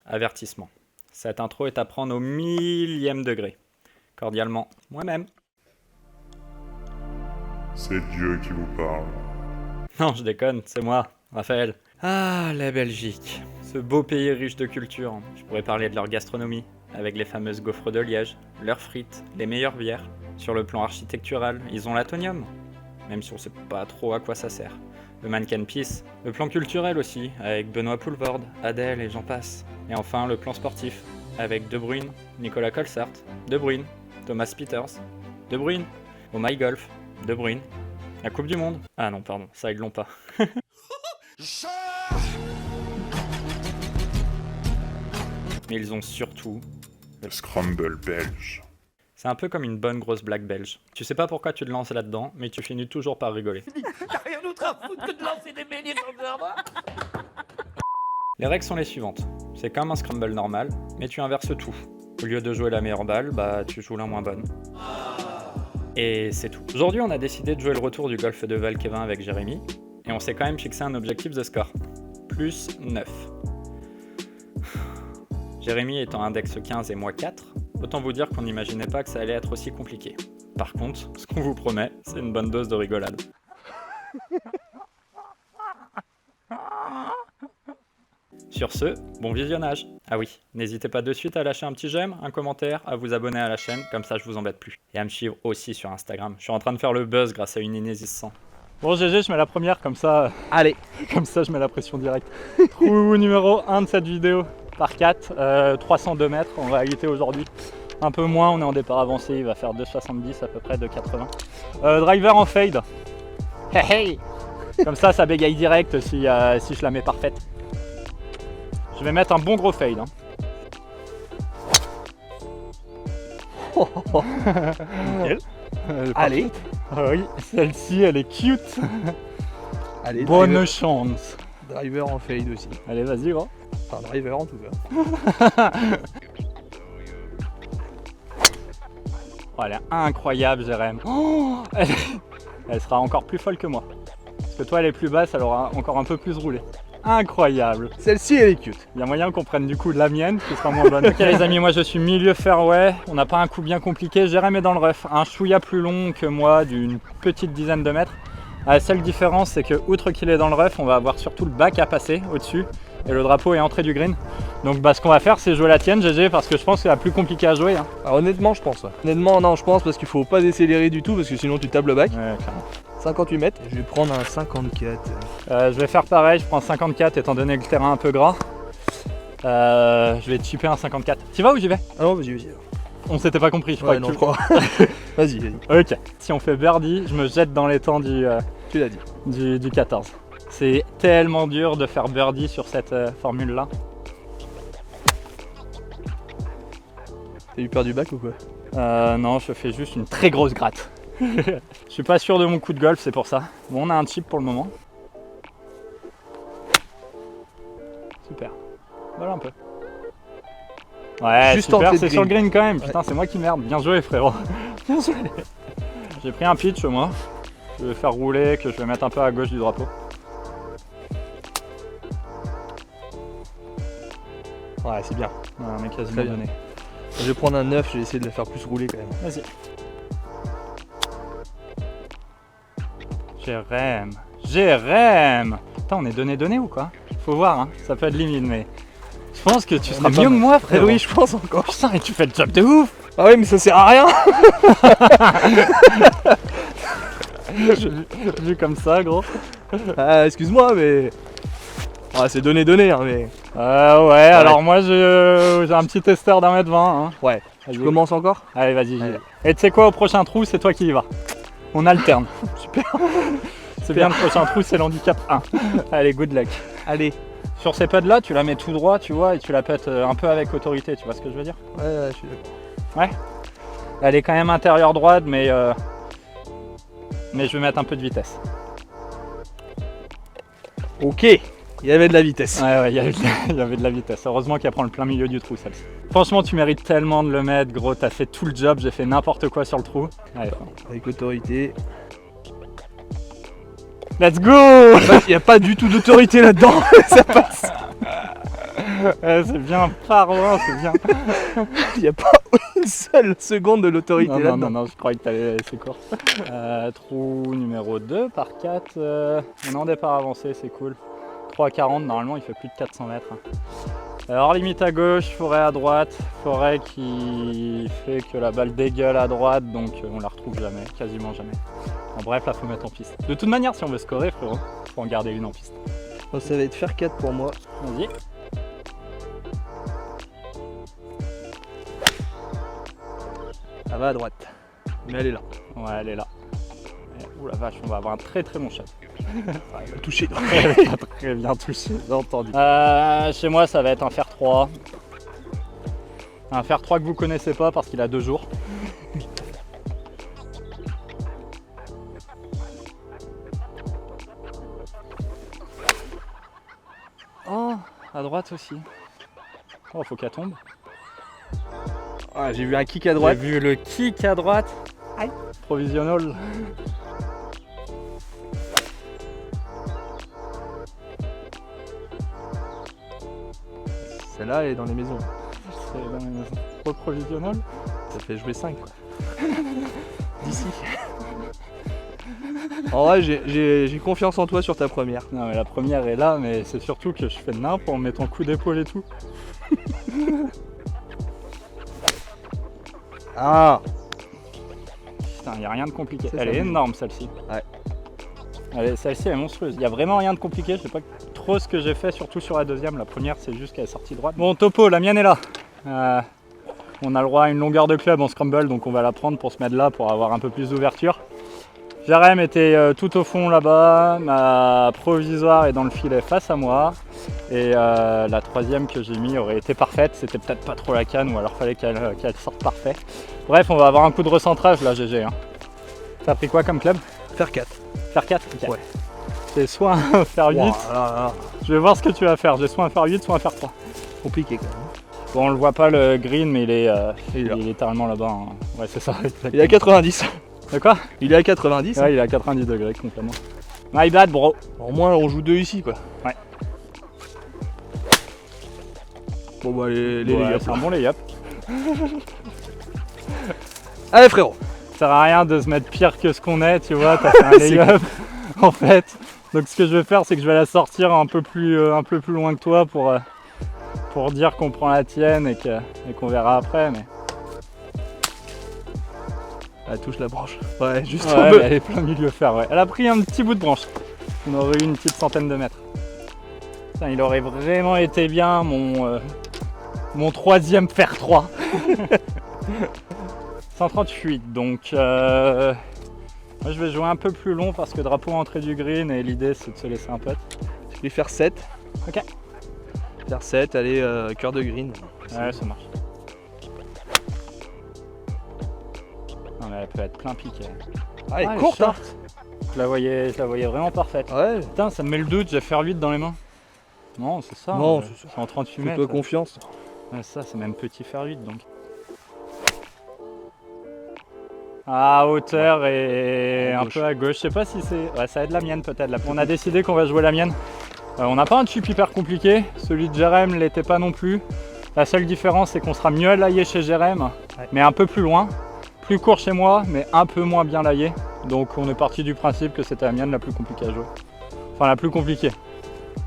Avertissement. Cette intro est à prendre au millième degré. Cordialement, moi-même. C'est Dieu qui vous parle. Non, je déconne, c'est moi, Raphaël. Ah, la Belgique. Ce beau pays riche de culture. Je pourrais parler de leur gastronomie, avec les fameuses gaufres de Liège, leurs frites, les meilleures bières. Sur le plan architectural, ils ont l'atonium, même si on sait pas trop à quoi ça sert. Le Mannequin Peace, le plan culturel aussi, avec Benoît Poelvoorde, Adèle et j'en passe. Et enfin, le plan sportif, avec De Bruyne, Nicolas Colsaert, De Bruyne, Thomas Pieters, De Bruyne, Oh My Golf, De Bruyne, la Coupe du Monde. Ah non, pardon, ça ils l'ont pas. Mais ils ont surtout... Le scramble belge. C'est un peu comme une bonne grosse blague belge. Tu sais pas pourquoi tu te lances là-dedans, mais tu finis toujours par rigoler. T'as rien d'autre à foutre que de lancer des menhirs dans le jardin. Les règles sont les suivantes. C'est comme un scramble normal, mais tu inverses tout. Au lieu de jouer la meilleure balle, tu joues la moins bonne. Et c'est tout. Aujourd'hui, on a décidé de jouer le retour du golf de Val-Kevin avec Jérémy, et on s'est quand même fixé un objectif de score. Plus 9. Jérémy étant index 15 et moi 4, autant vous dire qu'on n'imaginait pas que ça allait être aussi compliqué. Par contre, ce qu'on vous promet, c'est une bonne dose de rigolade. Sur ce, bon visionnage. Ah oui, n'hésitez pas de suite à lâcher un petit j'aime, un commentaire, à vous abonner à la chaîne, comme ça je vous embête plus. Et à me suivre aussi sur Instagram. Je suis en train de faire le buzz grâce à une Inésis 100. Bon GG, je mets la première, comme ça... Allez. Comme ça je mets la pression directe. Trou numéro 1 de cette vidéo, par 4, 302 mètres en réalité aujourd'hui. Un peu moins, on est en départ avancé, il va faire 2,70 à peu près, 2,80. Driver en fade. Hey hey. Comme ça, ça bégaye direct si je la mets parfaite. Je vais mettre un bon gros fade. Nickel. Allez. Ah oui, celle-ci, elle est cute. Allez, Bonne chance. driver en fade aussi. Allez, vas-y, gros. Enfin, driver en tout cas. Oh, elle est incroyable, Jérém. Oh, elle sera encore plus folle que moi. Parce que toi, elle est plus basse, elle aura encore un peu plus roulé. Incroyable. Celle-ci, elle est cute. Il y a moyen qu'on prenne du coup de la mienne qui sera moins bonne. Ok les amis, moi je suis milieu fairway, on n'a pas un coup bien compliqué, Jérém est dans le rough, un chouïa plus long que moi d'une petite dizaine de mètres. La seule différence c'est que outre qu'il est dans le rough, on va avoir surtout le bac à passer au-dessus et le drapeau est entré du green. Donc ce qu'on va faire c'est jouer la tienne GG parce que je pense que c'est la plus compliquée à jouer. Alors, honnêtement je pense. Honnêtement non je pense parce qu'il faut pas décélérer du tout parce que sinon tu tapes le bac. Ouais, clairement. 58 mètres. Je vais prendre un 54. Je vais faire pareil, je prends 54 étant donné le terrain un peu gras. Je vais chipper un 54. Tu vas ou j'y vais? Ah non vas-y vas-y. On s'était pas compris, je crois. Ouais, non, je crois. Vas-y, vas-y. Ok. Si on fait birdie, je me jette dans les temps Tu l'as dit. du 14. C'est tellement dur de faire birdie sur cette formule là. T'as eu peur du bac ou quoi? Non, je fais juste une très grosse gratte. Je suis pas sûr de mon coup de golf, c'est pour ça. Bon, on a un chip pour le moment. Super. Voilà un peu. Ouais, juste super, entrée c'est de sur le green. green quand même. Putain, Ouais. c'est moi qui merde. Bien joué, frérot. Bien joué. J'ai pris un pitch, moi. Je vais faire rouler, que je vais mettre un peu à gauche du drapeau. Ouais c'est bien. Ouais, on est quasiment Très bien. donné. Je vais prendre un 9, je vais essayer de la faire plus rouler quand même. Vas-y. Jérém. Jérém. Putain, on est donné ou quoi? Faut voir, hein. Ça peut être limite, mais... Je pense que tu seras est pas mieux que mal. moi, frérot. Oui je pense encore. Putain, et tu fais le job de ouf. Ah oui mais ça sert à rien. Vu comme ça, gros. Ah excuse-moi mais... Ah c'est donné hein mais... Ouais, alors moi j'ai un petit testeur d'1 m 20. Hein. Ouais. Vas-y. Tu commences encore? Allez, vas-y. j'y Allez. vais. Et tu sais quoi, au prochain trou, c'est toi qui y vas. On alterne. Super. C'est bien, le prochain trou, c'est l'handicap 1. Allez, good luck. Allez. Sur ces pads là, tu la mets tout droit, tu vois, et tu la pètes un peu avec autorité, tu vois ce que je veux dire? Ouais je suis d'accord. Elle est quand même intérieure droite, mais je vais mettre un peu de vitesse. Ok. Il y avait de la vitesse. Ouais, il y avait de la vitesse. Heureusement qu'elle prend le plein milieu du trou, celle-ci. Franchement, tu mérites tellement de le mettre, gros. T'as fait tout le job, j'ai fait n'importe quoi sur le trou. Allez, Avec autorité. let's go! Il n'y a pas du tout d'autorité là-dedans. Ça passe. C'est bien, parlant, c'est bien. Il n'y a pas une seule seconde de l'autorité Non, là-dedans. non, je croyais que t'allais laisser court. Trou numéro 2 par 4. On est en départ avancé, c'est cool. 3,40, normalement il fait plus de 400 mètres. Alors limite à gauche, forêt à droite. Forêt qui fait que la balle dégueule à droite, donc on la retrouve jamais, quasiment jamais. En bref, là faut mettre en piste. De toute manière, si on veut scorer, frérot, faut en garder une en piste. Donc, ça va être faire 4 pour moi. Vas-y. Elle va à droite. Mais elle est là. Ouais, elle est là. Ouh la vache, on va avoir un très très bon shot. Elle va toucher. Elle va très bien touché, j'ai entendu. Chez moi, ça va être un fer 3. Un fer 3 que vous connaissez pas parce qu'il a 2 jours. Oh, à droite aussi. Oh, faut qu'elle tombe. Ah, j'ai vu un kick à droite. J'ai vu le kick à droite. Aïe. Provisional. Celle-là, elle est dans les maisons. C'est dans les maisons. Trop provisional. Ça fait jouer 5 quoi. D'ici. En vrai, j'ai confiance en toi sur ta première. Non mais la première est là, mais c'est surtout que je fais de nimp en mettant coup d'épaule et tout. Ah, Putain, y a rien de compliqué. Ça, Elle ça est bouge. énorme celle-ci. Ouais. Celle-ci elle est monstrueuse. Il y a vraiment rien de compliqué. Je sais pas trop ce que j'ai fait, surtout sur la deuxième. La première, c'est juste qu'elle est sortie droite. Bon, topo, la mienne est là. On a le droit à une longueur de club en scramble, donc on va la prendre pour se mettre là pour avoir un peu plus d'ouverture. Jérém était tout au fond là-bas. Ma provisoire est dans le filet face à moi. Et la troisième que j'ai mis aurait été parfaite. C'était peut-être pas trop la canne ou alors fallait qu'elle sorte parfait. Bref, on va avoir un coup de recentrage là, GG. Hein. T'as pris quoi comme club? faire 4. Fer 4 okay. Ouais. C'est soit un fer 8. Wow, là. Je vais voir ce que tu vas faire. J'ai soit un fer 8, soit un fer 3. Compliqué quand même. Bon, on le voit pas le green, mais il est Il est là. littéralement là-bas. Hein. Ouais, c'est ça. Il est à 90. De quoi? Il est à 90. Ouais, il est à 90 degrés complètement. My bad, bro. Au moins, on joue 2 ici quoi. Ouais. Bon, bah, les Ouais, gars. c'est un bon lay-up. Allez, frérot. Ça sert à rien de se mettre pire que ce qu'on est, tu vois. T'as fait un lay-up en fait. Donc, ce que je vais faire, c'est que je vais la sortir un peu plus loin que toi pour dire qu'on prend la tienne et qu'on verra après. Mais... Elle touche la branche. Ouais, juste Ouais, un mais peu. elle est plein milieu fer, ouais. Elle a pris un petit bout de branche. On aurait eu une petite centaine de mètres. Putain, il aurait vraiment été bien mon troisième fer 3. 138, donc moi je vais jouer un peu plus long parce que drapeau entrée du green et l'idée c'est de se laisser un putt. Je vais faire 7. Ok. Faire 7, allez, cœur de green. Ouais, ça marche. Non mais elle peut être plein piqué. Ah, elle est elle courte, hein. short. Je la voyais vraiment parfaite. Ouais, Putain, ça me met le doute, j'ai fer 8 dans les mains. Non, c'est ça. Non, je c'est ça. suis en 38 mètres. fais-toi confiance. Ouais, ça, c'est même petit fer 8 donc. À hauteur et À un gauche. peu à gauche. Je sais pas si c'est. Ouais, ça va être la mienne peut-être. On a décidé qu'on va jouer la mienne. On n'a pas un chip hyper compliqué. Celui de Jérém l'était pas non plus. La seule différence, c'est qu'on sera mieux laillé chez Jérém, Ouais. mais un peu plus loin. Plus court chez moi, mais un peu moins bien laillé. Donc on est parti du principe que c'était la mienne la plus compliquée à jouer. Enfin, la plus compliquée.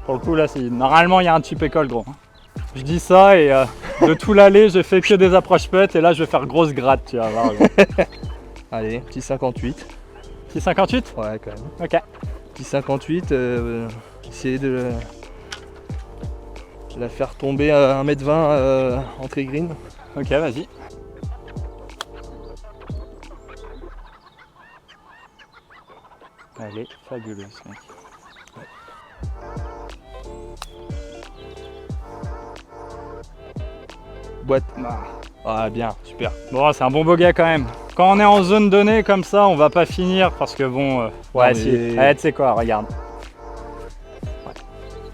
Pour le coup, là, normalement, il y a un chip école, gros. Je dis ça et de tout l'aller, j'ai fait que des approches putt et là, je vais faire grosse gratte, tu vas voir. Gros. Allez, petit 58. Petit 58? Ouais, quand même. Ok. Petit 58, essayer de la faire tomber à 1m20 entrée green. Ok, vas-y. Elle est fabuleuse, mec. Boîte. Ah. Ah, bien, super. Bon, c'est un bon bogey quand même. Quand on est en zone donnée comme ça, on va pas finir parce que bon. Ouais, mais- si. Allez, tu sais quoi, regarde.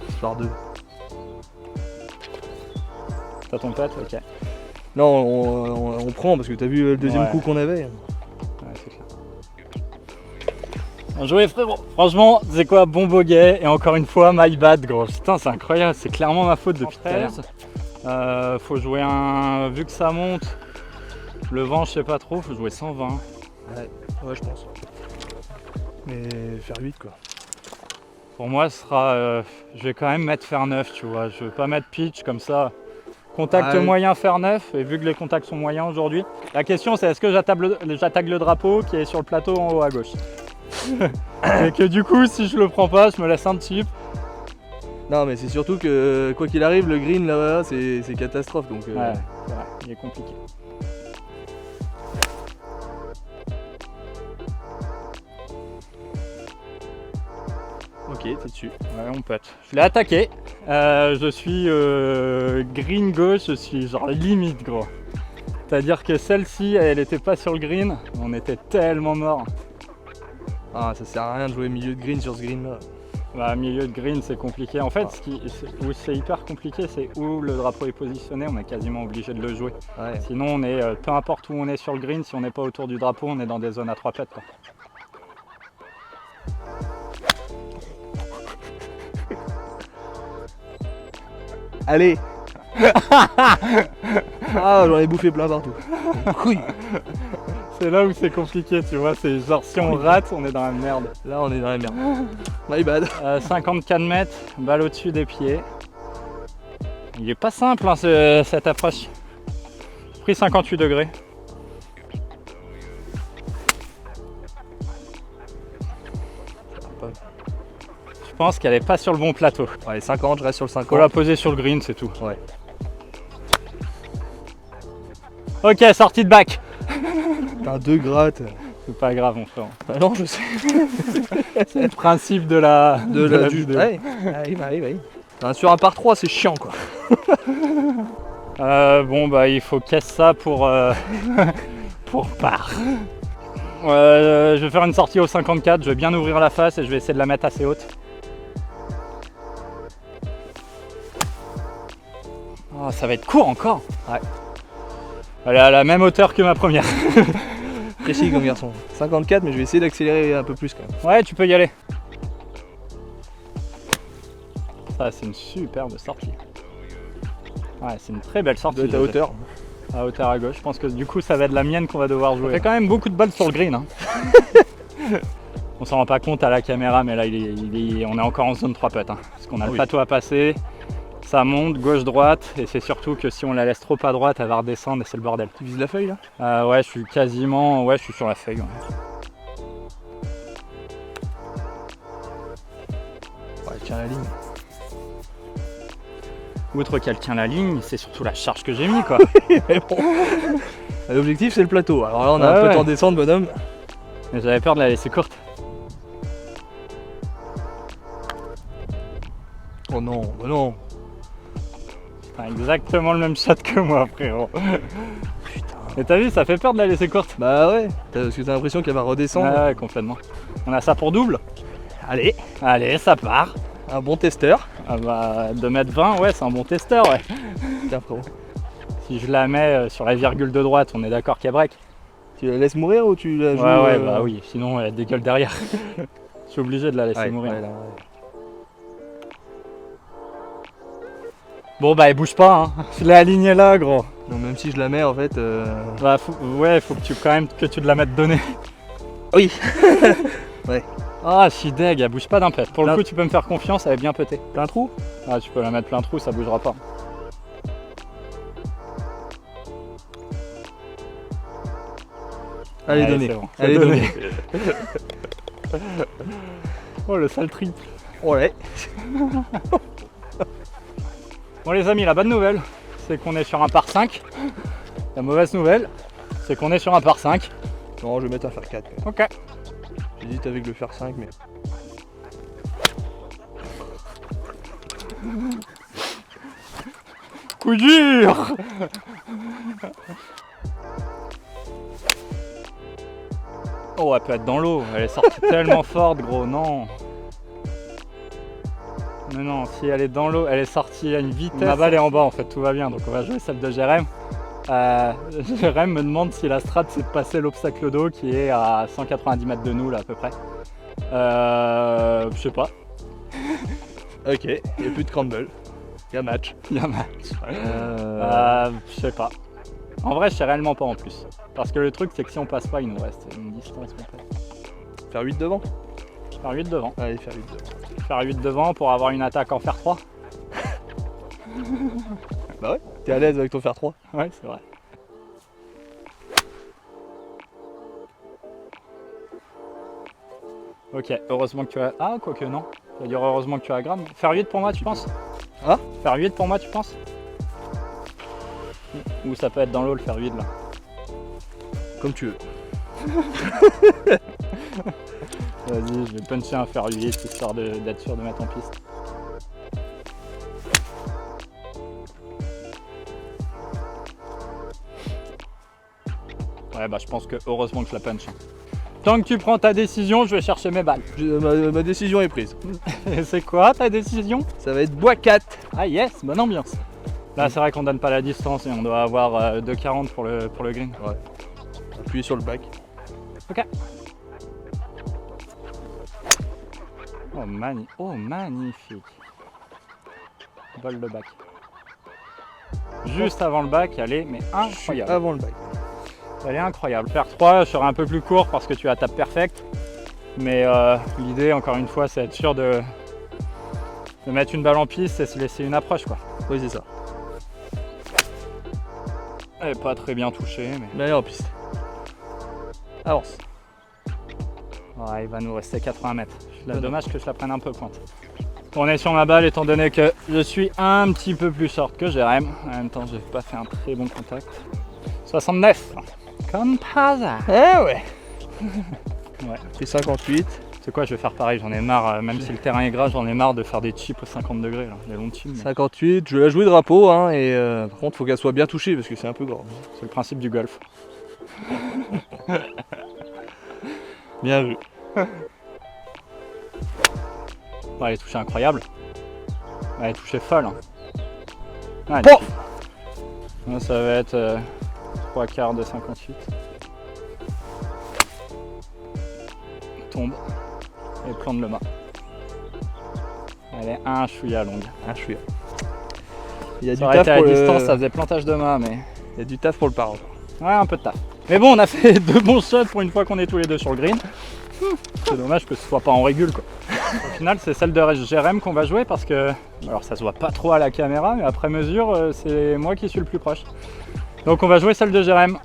Histoire de. T'as ton pote? Ok. Ouais, Non, on prend parce que t'as vu le deuxième Ouais. coup qu'on avait. c'est clair. Bien joué frérot. Franchement, c'est quoi, bon bogey et encore une fois, my bad gros. Putain, c'est incroyable, c'est clairement ma faute depuis tout à l'heure. Faut jouer un... Vu que ça monte, le vent je sais pas trop, faut jouer 120. Ouais, je pense. Mais faire 8 quoi. Pour moi, ce sera... je vais quand même mettre fer 9, tu vois. Je veux pas mettre pitch comme ça. Contact moyen, fer 9, et vu que les contacts sont moyens aujourd'hui, la question c'est est-ce que j'attaque le drapeau qui est sur le plateau en haut à gauche. Et que du coup, si je le prends pas, je me laisse un chip. Non, mais c'est surtout que quoi qu'il arrive, le green là-bas, c'est catastrophe. Donc, Ouais, c'est vrai, il est compliqué. Ok, t'es dessus. Ouais, on pète. Je l'ai attaqué. Je suis green gauche, je suis genre limite gros. C'est-à-dire que celle-ci, elle était pas sur le green, on était tellement mort. Ah, ça sert à rien de jouer milieu de green sur ce green là. Bah, milieu de green, c'est compliqué. En fait, où c'est hyper compliqué, c'est où le drapeau est positionné, on est quasiment obligé de le jouer. Ouais. Sinon, on est, peu importe où on est sur le green, si on n'est pas autour du drapeau, on est dans des zones à 3 pètes, quoi. Allez. Ah, j'en ai bouffé plein partout. Oui. C'est là où c'est compliqué, tu vois. C'est genre si on rate, on est dans la merde. Là, on est dans la merde. My bad. 54 mètres, balle au-dessus des pieds. Il est pas simple, hein, cette approche. J'ai pris 58 degrés. Je pense qu'elle est pas sur le bon plateau. Ouais, 50, je reste sur le 50. Faut la poser sur le green, c'est tout. Ouais. Ok, sortie de bac. T'as 2 grattes. C'est pas grave, mon frère. Ah non, je sais. C'est le principe de la vidéo. Ouais, oui. Sur un par 3, c'est chiant quoi. Bon, bah, il faut casse ça pour par. Je vais faire une sortie au 54, je vais bien ouvrir la face et je vais essayer de la mettre assez haute. Oh, ça va être court encore. Ouais. Elle est à la même hauteur que ma première. Précis comme garçon. 54, mais je vais essayer d'accélérer un peu plus quand même. Ouais, tu peux y aller. Ça, c'est une superbe sortie. Ouais, c'est une très belle sortie. De ta hauteur. À hauteur à gauche. Je pense que du coup, ça va être la mienne qu'on va devoir jouer. Ça fait quand même beaucoup de balles sur le green. Hein. On s'en rend pas compte à la caméra, mais là, on est encore en zone 3 putts. Hein, parce qu'on a le plateau à passer. Ça monte gauche-droite et c'est surtout que si on la laisse trop à droite, elle va redescendre et c'est le bordel. Tu vises la feuille là? Ouais, je suis quasiment... Ouais, je suis sur la feuille. Ouais, elle tient la ligne. Outre qu'elle tient la ligne, c'est surtout la charge que j'ai mis quoi. Mais bon. L'objectif c'est le plateau. Alors là on a un peu en descente bonhomme. Mais j'avais peur de la laisser courte. Oh non, bah non. Exactement le même shot que moi frérot. Putain. Mais t'as vu, ça fait peur de la laisser courte. Bah ouais, parce que t'as l'impression qu'elle va redescendre. Ouais, complètement. On a ça pour double. Allez, ça part. Un bon testeur. Ah bah 2m20, ouais, c'est un bon testeur, ouais. Tiens frérot. Si je la mets sur la virgule de droite, on est d'accord qu'elle break. Tu la laisses mourir ou tu la joues Ouais, bah oui, sinon elle dégueule derrière. Je suis obligé de la laisser mourir. Ouais. Bon bah elle bouge pas, hein. Je l'ai alignée là gros. Non, même si je la mets en fait... Bah faut que tu quand même que tu te la mettes donnée. Oui. Ouais. Ah, je suis deg, elle bouge pas d'un pet. Pour le coup, tu peux me faire confiance, elle est bien pétée. Plein trou? Ah, tu peux la mettre plein trou, ça bougera pas. Allez, donnez. Bon. Allez, donnez. Oh, le sale triple. Ouais. Bon les amis, la bonne nouvelle, c'est qu'on est sur un par 5. La mauvaise nouvelle, c'est qu'on est sur un par 5. Non, je vais mettre un fer 4. Ok. J'hésite avec le fer 5, mais... Coup dur. Oh, elle peut être dans l'eau, elle est sortie tellement forte gros, non. Mais non, si elle est dans l'eau, elle est sortie à une vitesse. Ma balle est en bas en fait, tout va bien, donc on va jouer celle de Jérém. Jérém me demande si la strat c'est de passer l'obstacle d'eau qui est à 190 mètres de nous là à peu près. Je sais pas. Ok, il n'y a plus de crumble. Il y a match. Il y a match. Je sais pas. En vrai, je sais réellement pas en plus. Parce que le truc, c'est que si on passe pas, il nous reste une distance complète. Faire 8 devant. Faire 8 devant. Allez, faire 8 devant. Faire 8 devant pour avoir une attaque en fer 3. Bah ouais, t'es à l'aise avec ton fer 3. Ouais, c'est vrai. Ok, heureusement que tu as... Ah, quoique non. Ça veut dire heureusement que tu as gramme. Faire 8 pour moi, tu penses? Hein? Faire 8 pour moi, tu penses? Ou ça peut être dans l'eau le faire 8 là. Comme tu veux. Vas-y, je vais puncher un fer 8 histoire d'être sûr de mettre en piste. Ouais, bah je pense que heureusement que je la punch. Tant que tu prends ta décision, je vais chercher mes balles. Ma décision est prise. Et c'est quoi ta décision? Ça va être bois 4. Ah yes, bonne ambiance. Là c'est vrai qu'on donne pas la distance et on doit avoir 2,40 pour le green. Ouais. Appuyez sur le bac. Ok. Oh, magnifique. Bol de bac. Juste avant le bac, elle est mais incroyable. Avant le bac. Elle est incroyable. Faire 3, je serai un peu plus court parce que tu as tape perfect. Mais l'idée, encore une fois, c'est être sûr de mettre une balle en piste et se laisser une approche, quoi. Oui, c'est ça. Elle est pas très bien touchée, mais... Mais allez en piste. Avance. Ouais, il va nous rester 80 mètres. Là, dommage que je la prenne un peu pointe. On est sur ma balle étant donné que je suis un petit peu plus short que Jérém. En même temps, j'ai pas fait un très bon contact. 69. Comme par hasard. Eh ouais. Ouais. Fait 58. C'est quoi, je vais faire pareil, j'en ai marre, même si le terrain est gras, j'en ai marre de faire des chips aux 50 degrés, là. Les longs chips. 58, je vais la jouer drapeau, hein, et par contre, faut qu'elle soit bien touchée parce que c'est un peu grand. C'est le principe du golf. Bien vu. Ouais, elle est touchée incroyable. Elle est touchée folle. Hein. Ouais, Bon. Là, ça va être 3 quarts de 58. Tombe et plante le mât. Elle est un chouïa longue. Un chouïa. Il y a Ça du aurait taf été à pour distance, le... ça faisait plantage de mât, mais... Il y a du taf pour le par. Ouais, un peu de taf. Mais bon, on a fait 2 bons shots pour une fois qu'on est tous les deux sur le green. C'est dommage que ce soit pas en régule, quoi. Au final, c'est celle de Jérém qu'on va jouer parce que... Alors, ça se voit pas trop à la caméra, mais après mesure, c'est moi qui suis le plus proche. Donc, on va jouer celle de Jérém.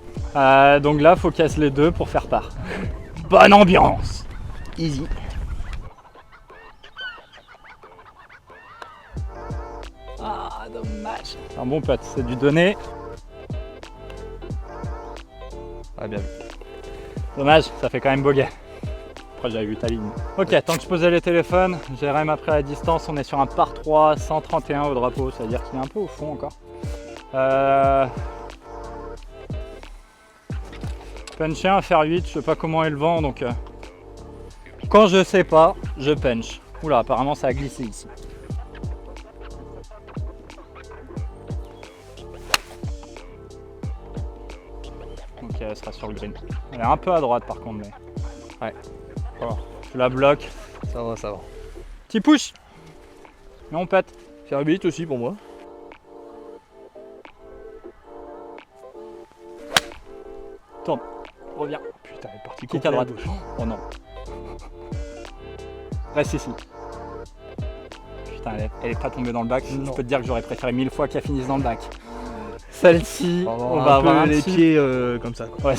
Donc là, faut casser les deux pour faire part. Bonne ambiance! Easy. Ah, dommage. Un bon pote, c'est du donner. Ah, bien vu. Dommage, ça fait quand même bogey. Après, j'avais vu ta ligne. Ok, tant que je posais les téléphones, Jérém après la distance, on est sur un par 3, 131 au drapeau, c'est-à-dire qu'il est un peu au fond encore. Puncher un fer 8, je sais pas comment est le vent, donc quand je sais pas, je punch. Oula, apparemment ça a glissé ici. Ok, elle sera sur le green. Elle est un peu à droite par contre, mais... Ouais. Oh, je la bloque. Ça va, ça va. Petit push. Et on pète. Faire 8 aussi pour moi. Tourne. Reviens. Putain, elle est partie Kick à droite. gauche. Oh non. Reste ici. Putain, elle est pas tombée dans le bac. Non. Je peux te dire que j'aurais préféré 1000 fois qu'elle finisse dans le bac. Celle-ci, On on va va avoir avoir un les petit- pieds comme ça. Quoi. Ouais,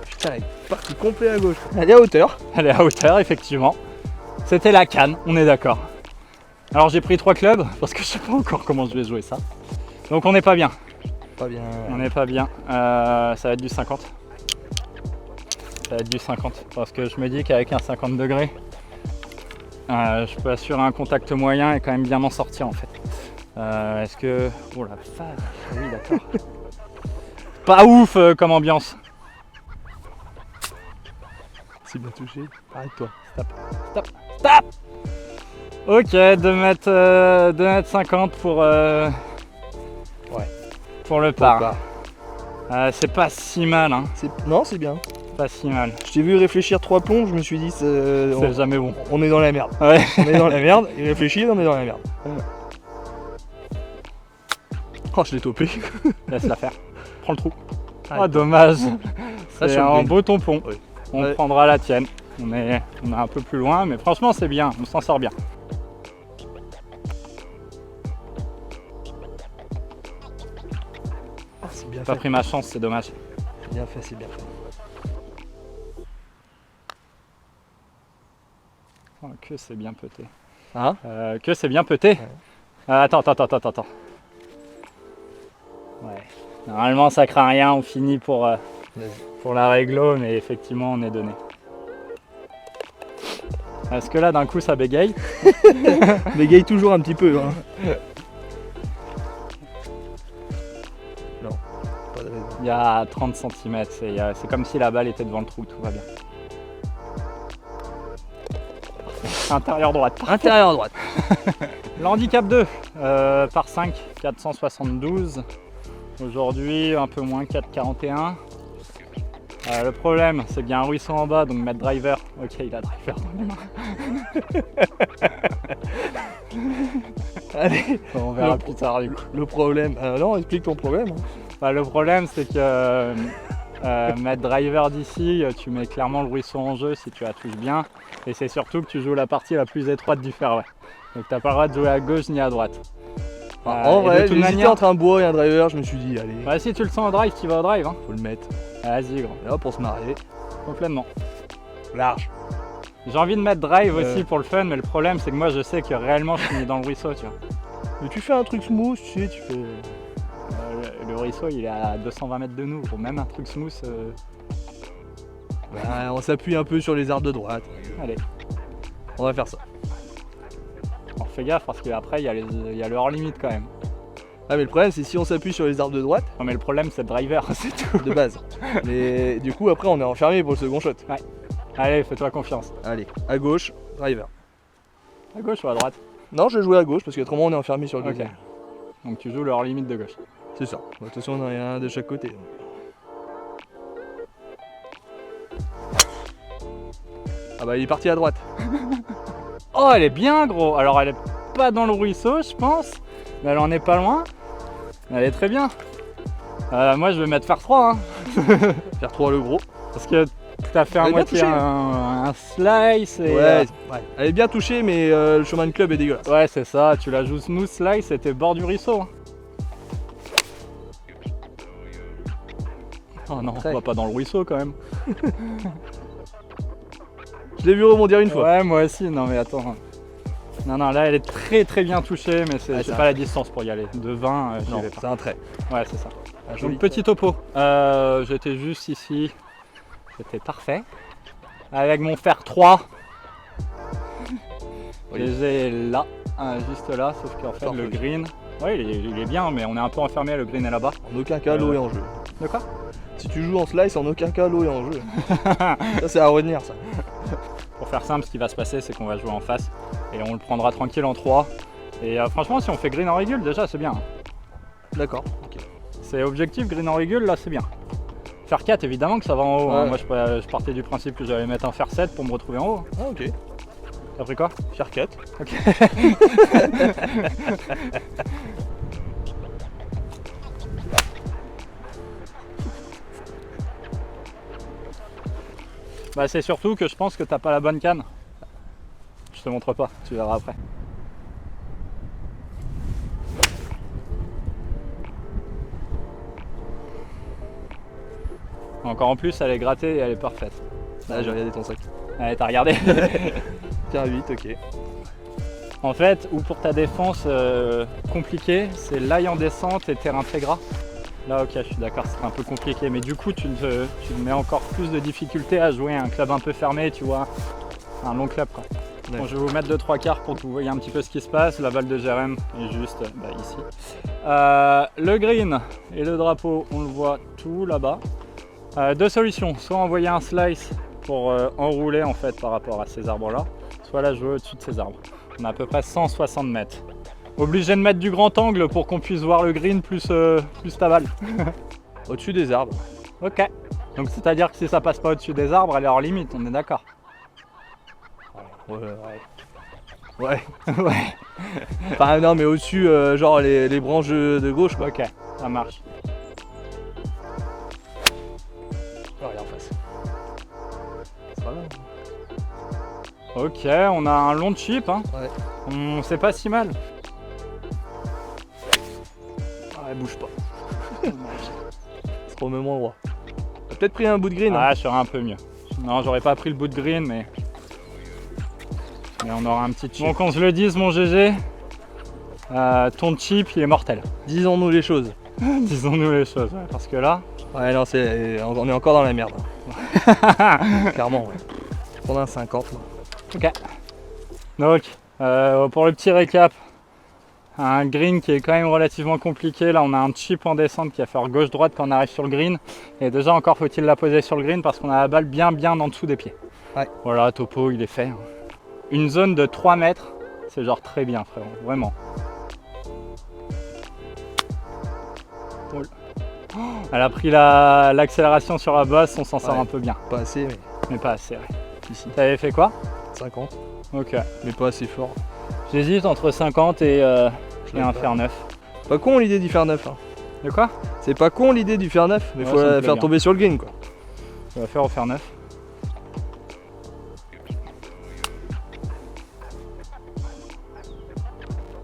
Putain, elle est partie complet à gauche. Elle est à hauteur. elle est à hauteur, effectivement. C'était la canne, on est d'accord. Alors j'ai pris 3 clubs, parce que je sais pas encore comment je vais jouer ça. Donc on n'est pas bien. Pas bien. On n'est pas bien. Ça va être du 50. Ça va être du 50. Parce que je me dis qu'avec un 50 degrés, je peux assurer un contact moyen et quand même bien m'en sortir en fait. Est-ce que... Oh la vache, oui d'accord. Pas ouf comme ambiance. C'est bien touché. Arrête-toi. Stop. Ok, 2 mètres 50 pour le par. C'est pas si mal, hein. Non, c'est bien. Pas si mal. Je t'ai vu réfléchir 3 plombes, je me suis dit, C'est jamais bon. on est dans la merde. Ouais. On est dans la merde, il réfléchit, on est dans la merde. Oh, je l'ai topé. Laisse-la faire. Prends le trou. Ah, Oh, dommage. Ça, C'est sur le un green. beau tampon. Oui. On Ouais. prendra la tienne. On est un peu plus loin, mais franchement, c'est bien. On s'en sort bien. Ah, c'est bien J'ai pas fait. pris ma chance, c'est dommage. C'est bien fait, c'est bien fait. Oh, que c'est bien pété. Hein? Que c'est bien pété. Attends. Ouais. Normalement, ça craint rien. On finit pour la réglo, mais effectivement, on est donné. Est-ce que là, d'un coup, ça bégaye? Bégaye toujours un petit peu. Hein. Non, pas de raison. Il y a 30 cm. C'est comme si la balle était devant le trou. Tout va bien. Intérieur droite. Intérieur droite. L'handicap 2 par 5, 472. Aujourd'hui, un peu moins, 441. Le problème, c'est qu'il y a un ruisseau en bas, donc mettre driver. Ok, il a driver dans les mains. Allez, On verra plus tard du coup. le problème. Non, explique ton problème. Hein. Bah, le problème, c'est que mettre driver d'ici, tu mets clairement le ruisseau en jeu si tu la touches bien. Et c'est surtout que tu joues la partie la plus étroite du fairway. Donc t'as pas le droit de jouer à gauche ni à droite. En Et vrai, de toute j'hésitais manière, entre un bois et un driver, je me suis dit, allez, bah, si tu le sens au drive, tu vas au drive. Hein. faut le mettre. Vas-y, grand. Et là, pour se marrer. Complètement. Large. J'ai envie de mettre drive aussi pour le fun, mais le problème, c'est que moi, je sais que réellement, je finis dans le ruisseau, tu vois. Mais tu fais un truc smooth, tu sais, tu fais. Le ruisseau, il est à 220 mètres de nous. Pour même un truc smooth, Bah, on s'appuie un peu sur les arbres de droite. allez. On va faire ça. Alors fais gaffe parce qu'après, il y a le hors limite quand même. Ah, mais le problème, c'est si on s'appuie sur les arbres de droite, Non, mais le problème, c'est le driver, c'est tout. de base. Mais du coup, après, on est enfermé pour le second shot. Allez, fais-toi confiance. Allez, à gauche, driver. À gauche ou à droite? Non, je vais jouer à gauche parce qu'autrement, on est enfermé sur le Ok. deuxième. Donc tu joues le hors limite de gauche. C'est ça. De toute façon, on en a un de chaque côté. Donc. Ah bah, il est parti à droite. Oh, elle est bien, gros. Alors, elle est pas dans le ruisseau, je pense. Mais elle en est pas loin. Elle est très bien. Moi, je vais mettre faire 3. Hein, Faire 3 le gros. parce que t'as fait Elle à est bien moitié touchée. un slice. Et, Ouais, elle est bien touchée, mais le chemin de club est dégueulasse. ouais, c'est ça. Tu la joues smooth slice et t'es bord du ruisseau. Hein. Oh non, Très. on va pas dans le ruisseau quand même. Je l'ai vu rebondir une fois. Ouais, moi aussi. Non, mais attends. Non, là, elle est très très bien touchée, mais Ouais, j'ai c'est pas un- la distance pour y aller. De 20, j'y Non, vais pas. c'est un trait. Ouais, c'est ça. Un joli Donc, petit topo. J'étais juste ici. C'était parfait. Avec mon fer 3. Oui. Et j'ai là, juste là, sauf qu'en fait, Parfait. le green. Ouais, il est bien, mais on est un peu enfermé, le green est là-bas. En aucun cas, l'eau est en jeu. De quoi? Si tu joues en slice, en aucun cas, l'eau est en jeu. Ça, c'est à retenir, ça. Pour faire simple, ce qui va se passer, c'est qu'on va jouer en face et on le prendra tranquille en 3. Et franchement, si on fait green en régule, déjà, c'est bien. D'accord. Ok. C'est objectif, green en régule, là, c'est bien. Fer 4, évidemment que ça va en haut. Hein. Ouais. Moi, je partais du principe que j'allais mettre un fer 7 pour me retrouver en haut. Ah, ok. T'as pris quoi? Faire 4. Ok. Bah, c'est surtout que je pense que t'as pas la bonne canne. Je te montre pas, tu verras après. Encore en plus, elle est grattée et elle est parfaite. Ah, j'ai regardé ton sac. Allez, t'as regardé. Tiens, 8, ok. En fait, ou pour ta défense compliquée, c'est l'ail en descente et terrain très gras. Là, ok, je suis d'accord, c'est un peu compliqué, mais du coup, tu te mets encore plus de difficulté à jouer un club un peu fermé, tu vois, un long club, quoi. Ouais. Bon, je vais vous mettre 2-3 quarts pour que vous voyez un petit peu ce qui se passe. La balle de Jérém est juste ici. Le green et le drapeau, on le voit tout là-bas. Deux solutions, soit envoyer un slice pour enrouler en fait par rapport à ces arbres-là, soit la jouer au-dessus de ces arbres. On a à peu près 160 mètres. Obligé de mettre du grand angle pour qu'on puisse voir le green plus ta balle. Au-dessus des arbres. Ok. Donc c'est-à-dire que si ça passe pas au-dessus des arbres, elle est hors limite, on est d'accord. Ouais. Ouais. Ouais. Enfin non mais au-dessus, genre les branches de gauche quoi. Ok, ça marche. Oh, regarde en face. C'est pas mal. Ok, on a un long chip, hein. Ouais. C'est pas si mal. Ah, elle bouge pas. C'est au même endroit. T'as peut-être pris un bout de green. Ah, Hein. je serais un peu mieux. Non, j'aurais pas pris le bout de green, mais on aura un petit chip. Donc on se le dise, mon GG, ton chip, il est mortel. Disons-nous les choses. Disons-nous les choses, ouais, parce que là... Ouais non, on est encore dans la merde. Clairement, ouais. Je vais prendre un 50 là. Ok. Donc, pour le petit récap, un green qui est quand même relativement compliqué. Là, on a un chip en descente qui va faire gauche-droite quand on arrive sur le green. Et déjà, encore faut-il la poser sur le green parce qu'on a la balle bien en dessous des pieds. Ouais. Voilà, topo, il est fait. Une zone de 3 mètres, c'est genre très bien, frérot, vraiment. Elle a pris l'accélération sur la bosse, on s'en sort Ouais. un peu bien. Pas assez, Mais pas assez, ouais. ici. T'avais fait quoi? 50. Ok. Mais pas assez fort. J'hésite entre 50 et un l'aime pas. fer 9. Pas con l'idée du fer neuf. Hein. De quoi? C'est pas con l'idée du fer neuf, mais Ouais, faut ça me la plaît faire bien. tomber sur le green quoi. On va faire au fer 9.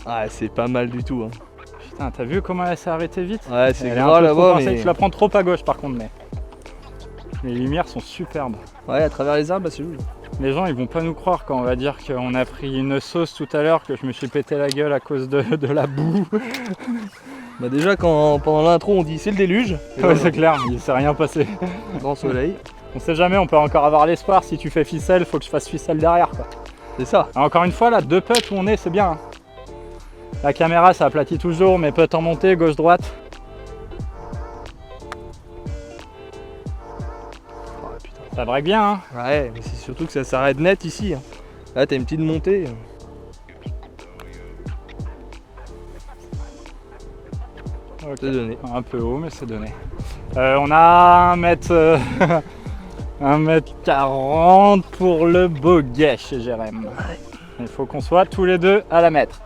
Ah c'est pas mal du tout. Hein. Putain, t'as vu comment elle s'est arrêtée vite? Ouais c'est Elle est un gras peu trop là-bas coincée. mais... Tu la prends trop à gauche par contre, mais les lumières sont superbes. Ouais à travers les arbres bah, c'est joli. Les gens ils vont pas nous croire quand on va dire qu'on a pris une sauce tout à l'heure, que je me suis pété la gueule à cause de la boue. Bah déjà quand pendant l'intro on dit c'est le déluge. Et Ouais, là, c'est clair, il s'est rien passé. grand soleil. On sait jamais, on peut encore avoir l'espoir. Si tu fais ficelle, faut que je fasse ficelle derrière quoi. C'est ça. Alors, encore une fois là, 2 putts où on est, c'est bien. Hein. La caméra ça aplatit toujours, mais putts en montée, gauche-droite. Oh, putain. Ça break bien hein. Ouais mais c'est surtout que ça s'arrête net ici. Hein. Là t'as une petite montée. Ok. C'est donné. Un peu haut, mais c'est donné. On a 1m40 pour le bogey chez Jérém. Il faut qu'on soit tous les deux à la mettre.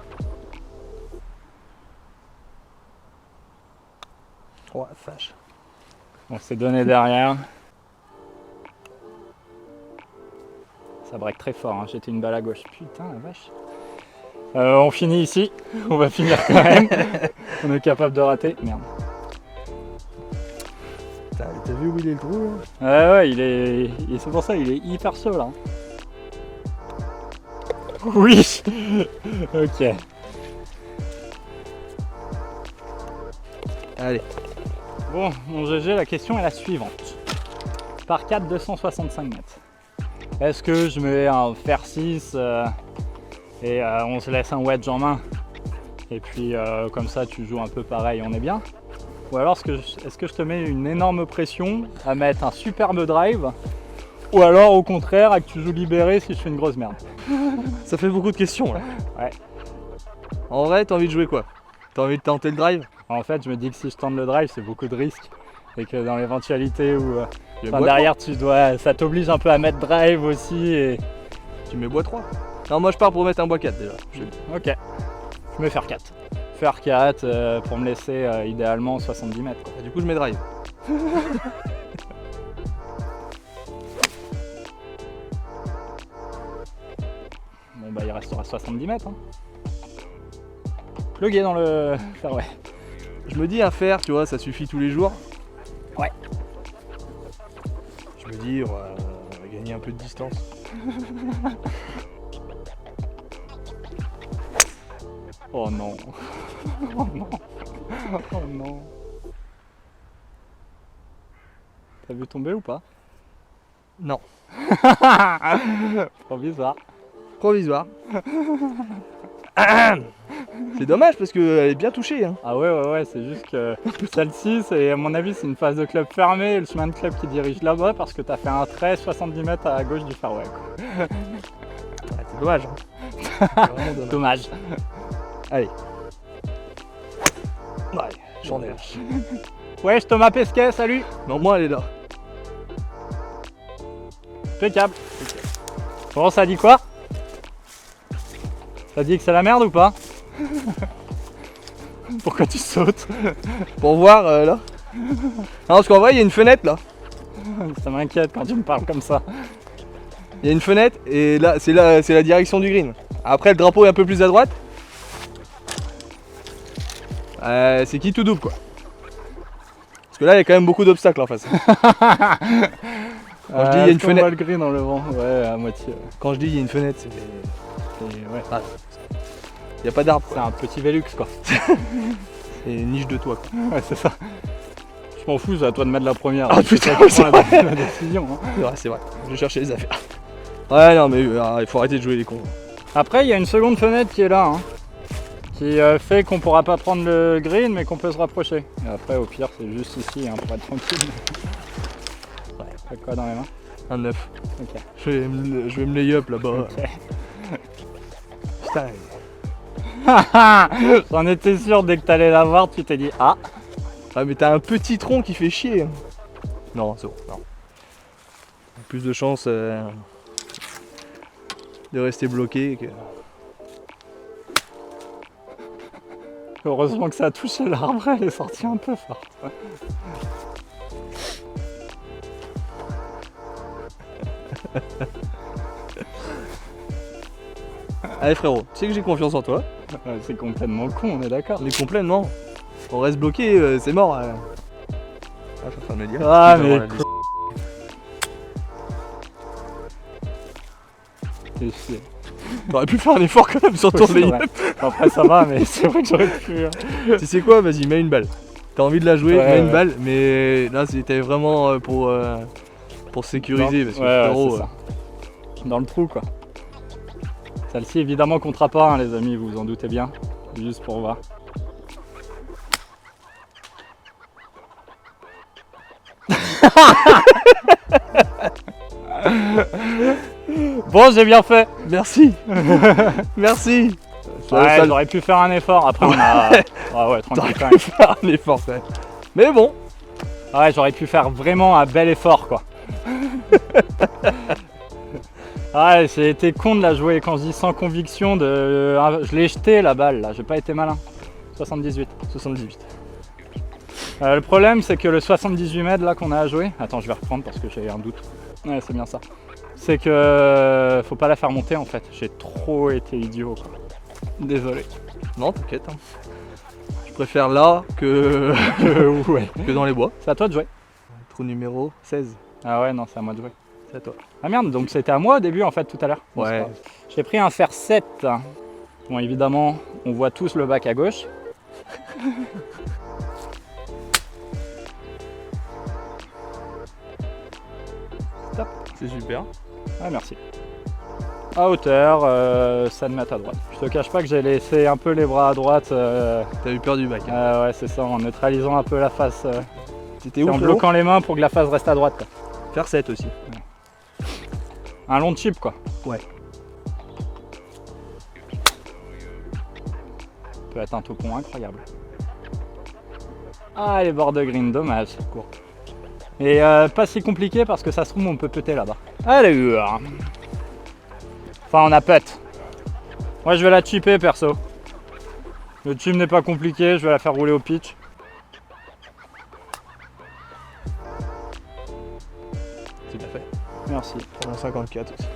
Oh la vache. On s'est donné derrière. Ça break très fort, hein. J'étais une balle à gauche. Putain la vache. On finit ici. On va finir quand même. On est capable de rater. Merde. T'as vu où il est le trou là? Ouais, c'est pour ça, il est hyper chaud là. Oui. Ok. Allez. Bon, mon GG, la question est la suivante. Par 4, 265 mètres. Est-ce que je mets un fer 6 et on se laisse un wedge en main? Et puis comme ça, tu joues un peu pareil, on est bien? Ou alors est-ce que je te mets une énorme pression à mettre un superbe drive? Ou alors au contraire, à que tu joues libéré si je fais une grosse merde? Ça fait beaucoup de questions là. Ouais. En vrai t'as envie de jouer quoi? T'as envie de tenter le drive? En fait, je me dis que si je tente le drive, c'est beaucoup de risques. Et que dans l'éventualité où Tu enfin, derrière, ça t'oblige un peu à mettre drive aussi. Et... Tu mets bois 3. Non moi je pars pour mettre un bois 4 déjà. Ok, je mets faire 4. Faire 4 pour me laisser idéalement 70 mètres. Quoi. Et du coup je mets drive. Bon bah il restera 70 mètres. Hein. Plugué dans le fairway. Je me dis un fer, tu vois, ça suffit tous les jours. Ouais. Je me dis on va gagner un peu de distance. Oh non. Oh non. Oh non. T'as vu tomber ou pas? Non. Provisoire. Provisoire. C'est dommage parce qu'elle est bien touchée. Hein. Ah ouais, c'est juste que celle-ci, à mon avis, c'est une phase de club fermée et le chemin de club qui dirige là-bas parce que t'as fait un trait 70 mètres à gauche du fairway. Quoi. Ah, c'est dommage. Hein. C'est vraiment dommage. Dommage. Allez. Ouais, J'en ai là. Wesh Thomas Pesquet, salut. Non, moi, elle est là. Impeccable. Bon, ça dit quoi? Ça dit que c'est la merde ou pas? Pourquoi tu sautes? Pour voir, là. Non, parce qu'en vrai, il y a une fenêtre, là. Ça m'inquiète quand tu me parles comme ça. Il y a une fenêtre, et là, c'est la direction du green. Après, le drapeau est un peu plus à droite. C'est qui tout double, quoi. Parce que là, il y a quand même beaucoup d'obstacles en face. Quand je dis il y a une fenêtre. On voit le green dans le vent, ouais, à moitié. Ouais. Quand je dis il y a une fenêtre, c'est. Ouais. Ah, il n'y a pas d'arbre, C'est un petit Velux quoi. c'est une niche de toit, quoi. Ouais, c'est ça. Je m'en fous, c'est à toi de mettre la première. Ah putain, c'est la décision. Hein. C'est vrai, je vais chercher les affaires. Ouais, non, mais il faut arrêter de jouer les cons. Après, il y a une seconde fenêtre qui est là, hein, qui fait qu'on pourra pas prendre le green, mais qu'on peut se rapprocher. Et après, au pire, c'est juste ici, hein, pour être tranquille. Ouais, t'as quoi dans les mains? Un 9. Ok. Je vais me lay up là-bas. Ok. Putain. J'en étais sûr, dès que t'allais la voir, tu t'es dit ah. Ah, mais t'as un petit tronc qui fait chier. Hein. Non, c'est bon. Non. Plus de chance de rester bloqué que. Heureusement que ça a touché l'arbre, elle est sortie un peu forte. Allez frérot, tu sais que j'ai confiance en toi. Ouais, c'est complètement con, on est d'accord. On est complètement. On reste bloqué, c'est mort. Ah, je suis en train de me dire. Ah, Tu vas mais avoir la liste. T'es chier. T'aurais pu faire un effort quand même sur ton Oui, c'est lay vrai. Après ça va, mais c'est vrai que j'aurais pu. Tu sais quoi, vas-y, mets une balle. T'as envie de la jouer, Ouais, mets une ouais. balle, mais là c'était vraiment pour sécuriser parce que frérot, c'est ça. Dans le trou quoi. Celle-ci évidemment comptera pas hein, les amis, vous vous en doutez bien. Juste pour voir. Bon, j'ai bien fait. merci. Merci. Ouais, j'aurais pu faire un effort. Après, on a. Ah ouais, tranquille quand même. faire un effort quand même. Mais bon, Ouais, j'aurais pu faire vraiment un bel effort quoi. Ouais, j'ai été con de la jouer quand je dis sans conviction. Je l'ai jeté la balle là, j'ai pas été malin. 78. 78. Le problème c'est que le 78 mètres là qu'on a à jouer. Attends, je vais reprendre parce que j'ai un doute. Ouais, c'est bien ça. C'est que faut pas la faire monter en fait. J'ai trop été idiot quoi. Désolé. Non, t'inquiète. Hein. Je préfère là que, Ouais. que dans les bois. C'est à toi de jouer. Trou numéro 16. Ah ouais, non, c'est à moi de jouer. C'est à toi. Ah merde, donc c'était à moi au début en fait tout à l'heure. Bon, Ouais. c'est pas grave. J'ai pris un fer 7. Bon, évidemment, on voit tous le bac à gauche. Stop. C'est super. Ah merci. À hauteur, 7 mètres à droite. Je te cache pas que j'ai laissé un peu les bras à droite. T'as eu peur du bac. Hein. Ouais, c'est ça, en neutralisant un peu la face. T'étais Et où en frérot bloquant les mains pour que la face reste à droite. Quoi. Faire 7 aussi. Un long chip quoi. Ouais. Peut être un topon incroyable. Ah les bords de green, dommage. Court. Et pas si compliqué parce que ça se trouve on peut péter là-bas. Allez. Enfin on a pète. Moi je vais la chipper perso. Le chip n'est pas compliqué, je vais la faire rouler au pitch. C'est bien fait. Merci. 54 aussi.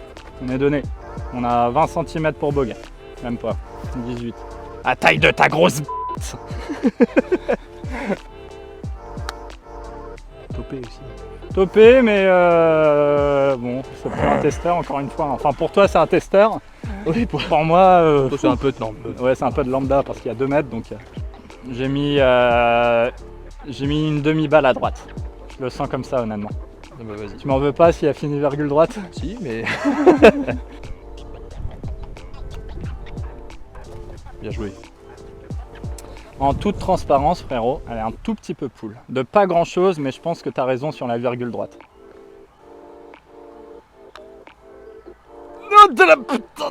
On est donné. On a 20 cm pour bogey. Même pas. 18. À taille de ta grosse Topé aussi. topé, mais bon, c'est pour un testeur encore une fois. Une pour toi c'est un testeur. Oui, Pour moi, toi, c'est un peu de norme. ouais, c'est un peu de lambda parce qu'il y a 2 mètres donc j'ai mis une demi-balle à droite. Je le sens comme ça honnêtement. Ah bah vas-y. Tu m'en veux pas s'il a fini virgule droite? Si, mais. Bien joué. En toute transparence frérot, elle est un tout petit peu poule. De pas grand chose mais je pense que tu as raison sur la virgule droite. Non de la putain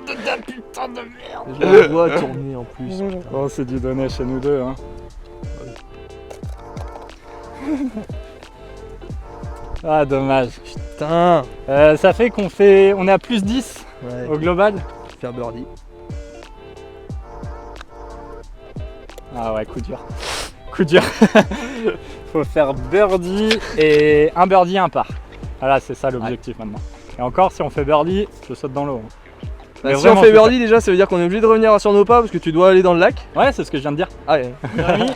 de merde. Je la vois tourner en plus. Putain. Oh c'est du donné chez nous deux hein. Ah, dommage. Putain. Ça fait qu'on fait... On est à plus 10 Ouais. au global. Faire birdie. Ah ouais, coup dur. Coup dur. Faut faire birdie et un birdie, un par. Voilà, c'est ça l'objectif maintenant. Et encore, si on fait birdie, je saute dans l'eau. Bah, Mais si on vraiment, fait c'est birdie déjà, ça veut dire qu'on est obligé de revenir sur nos pas parce que tu dois aller dans le lac. Ouais, c'est ce que je viens de dire. Allez. Jérémy,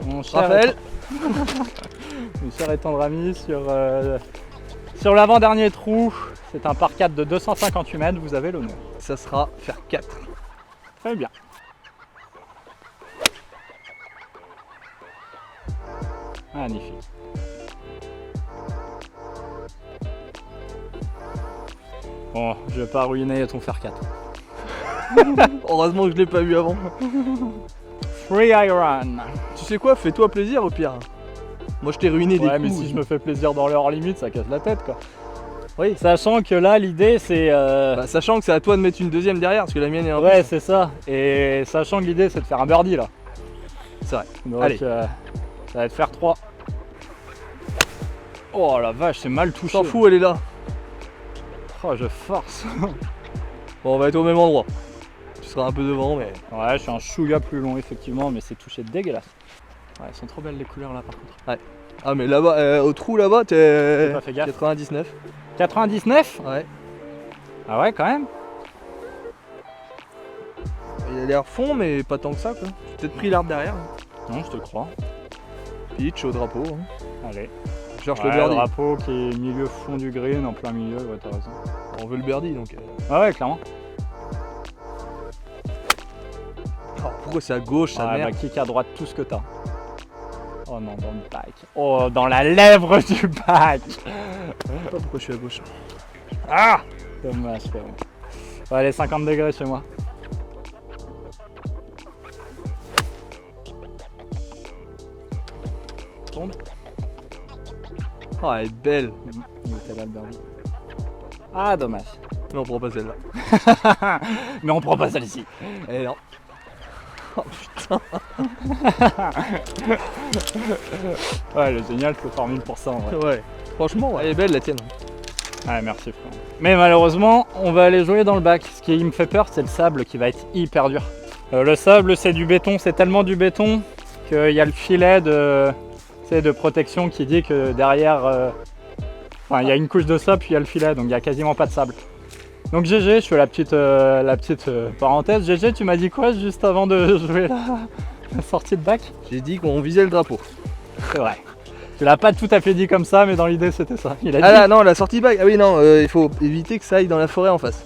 mon cher Raphaël. Mon cher et tendre ami, sur l'avant-dernier trou, c'est un par 4 de 258 mètres, vous avez l'honneur. Ça sera faire 4. Très bien. Magnifique. Bon, je vais pas ruiner ton fer 4. Heureusement que je l'ai pas vu avant. Free iron. Tu sais quoi, fais-toi plaisir au pire. Moi je t'ai ruiné des Ouais, coups. mais si je me fais plaisir dans leur limite, ça casse la tête quoi. Oui. Sachant que là, l'idée c'est. Bah, sachant que c'est à toi de mettre une deuxième derrière parce que la mienne est un Ouais, c'est ça. Et sachant que l'idée c'est de faire un birdie là. C'est vrai. Donc, Allez. ça va être faire 3. Oh la vache, c'est mal touché. T'en fous, elle est là. Oh, je force. Bon, on va être au même endroit. Tu seras un peu devant, mais. Ouais, je suis un chouïa plus long effectivement, mais c'est touché dégueulasse. Ouais, elles sont trop belles les couleurs là par contre. Ah, mais là-bas, au trou là-bas, J'ai t'es. pas fait gaffe. 99. 99? Ouais. Ah ouais, quand même. Il a l'air fond, mais pas tant que ça, quoi. J'ai peut-être pris l'arbre derrière. Non, je te crois. Pitch au drapeau. Hein. Allez. Je cherche Ouais, le birdie. drapeau qui est milieu fond du green, en plein milieu, ouais, t'as raison. On veut le birdie donc. Ah ouais, clairement. Oh, pourquoi c'est à gauche, ça Ah, merde. bah, kick à droite, tout ce que t'as. Oh non, dans le bac. Oh, dans la lèvre du bac. Je sais pas pourquoi je suis à gauche. Ah, dommage, frérot. Bon, allez, 50 degrés chez moi. Tombe. Oh, elle est belle. Il était là le birdie. Ah, dommage. Mais on prend pas celle-là. Mais on prend pas celle-ci. Eh non. Oh putain. Ouais, le génial, c'est fort 1000% en vrai. Ouais. Franchement, elle est belle la tienne. Ouais, merci frère. Mais malheureusement, on va aller jouer dans le bac. Ce qui me fait peur, c'est le sable qui va être hyper dur. Le sable, c'est du béton, c'est tellement du béton qu'il y a le filet de protection qui dit que derrière, enfin, il y a une couche de sable puis il y a le filet, donc il n'y a quasiment pas de sable. Donc GG, je fais la petite parenthèse. GG, tu m'as dit quoi juste avant de jouer la sortie de bac? J'ai dit qu'on visait le drapeau. C'est vrai. Tu l'as pas tout à fait dit comme ça, mais dans l'idée c'était ça. Il a Ah dit. là, non, la sortie bac. Ah oui, non, il faut éviter que ça aille dans la forêt en face.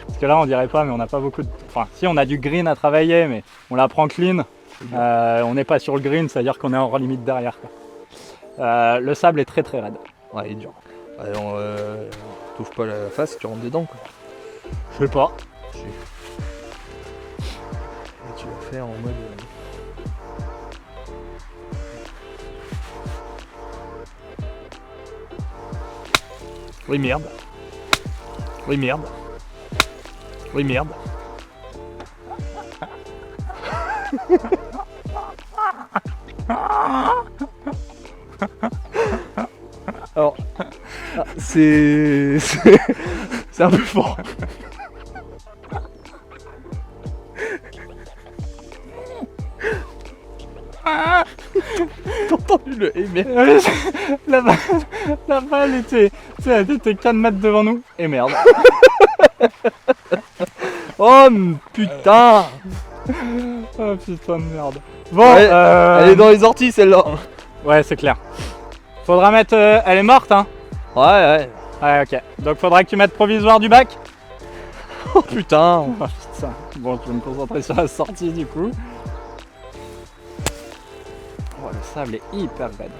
Parce que là on dirait pas, mais on n'a pas beaucoup de. Enfin, si on a du green à travailler, mais on la prend clean. On n'est pas sur le green, c'est-à-dire qu'on est en limite derrière, quoi. Le sable est très très raide. Ouais, il est dur. Ouais, on touche pas la face, tu rentres dedans quoi. Je sais pas. Et tu vas faire en mode. Oui, merde. Oui, merde. Oui, merde. Alors, c'est un peu fort. T'as entendu le et merde. La balle était, tu sais, elle était 4 mètres devant nous. Et merde. Oh putain. Oh putain de merde. Bon, Ouais, elle est dans les orties celle-là. Ouais, c'est clair. Faudra mettre. Elle est morte, hein. Ouais. Ouais, ok. Donc faudra que tu mettes provisoire du bac. Oh putain. Oh putain. Bon, je vais me concentrer sur la sortie du coup. Oh, le sable est hyper raide.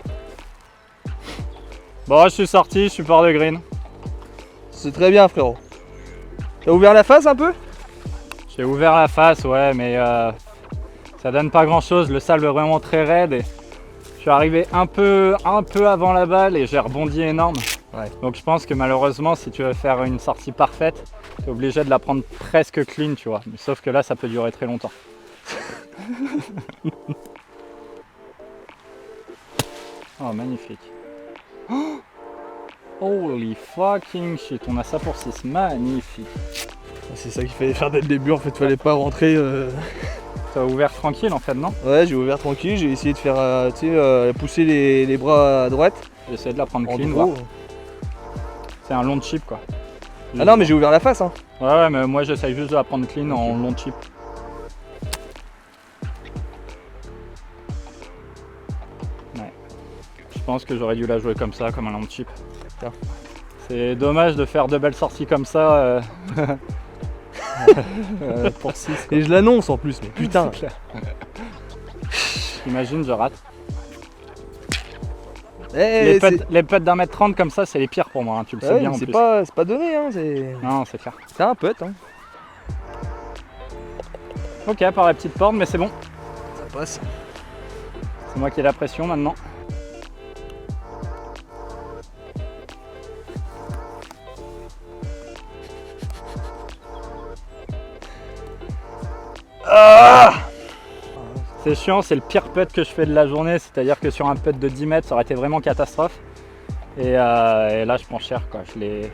Bon, je suis sorti, je suis port de green. C'est très bien frérot. T'as ouvert la face un peu? J'ai ouvert la face, ouais, mais ça donne pas grand chose. Le sable est vraiment très raide et je suis arrivé un peu avant la balle et j'ai rebondi énorme. Ouais. Donc je pense que malheureusement, si tu veux faire une sortie parfaite, tu es obligé de la prendre presque clean, tu vois. Mais sauf que là, ça peut durer très longtemps. Oh, magnifique. Oh, holy fucking shit, on a ça pour 6, magnifique. C'est ça qu'il fallait faire dès le début, en fait, fallait pas rentrer. T'as ouvert tranquille en fait, non? Ouais, j'ai ouvert tranquille, j'ai essayé de faire, pousser les bras à droite. J'ai essayé de la prendre En clean, gros. voir. C'est un long chip quoi. Ah non, mais j'ai ouvert la face, hein. Ouais, mais moi j'essaye juste de la prendre clean en long chip. Ouais. Je pense que j'aurais dû la jouer comme ça, comme un long chip. Tiens. C'est dommage de faire de belles sorties comme ça pour 6. Et je l'annonce en plus, mais putain. Imagine, je rate. Eh, Les putts d'1 m 30 comme ça, c'est les pires pour moi, hein, tu le sais ouais, bien mais en c'est plus. pas donné, hein. Non, c'est clair. C'est un putt, hein. Ok, par la petite porte, mais c'est bon. Ça passe. C'est moi qui ai la pression maintenant. C'est chiant, c'est le pire putt que je fais de la journée, c'est-à-dire que sur un putt de 10 mètres, ça aurait été vraiment catastrophe. Et là, je prends cher, quoi. Je l'ai.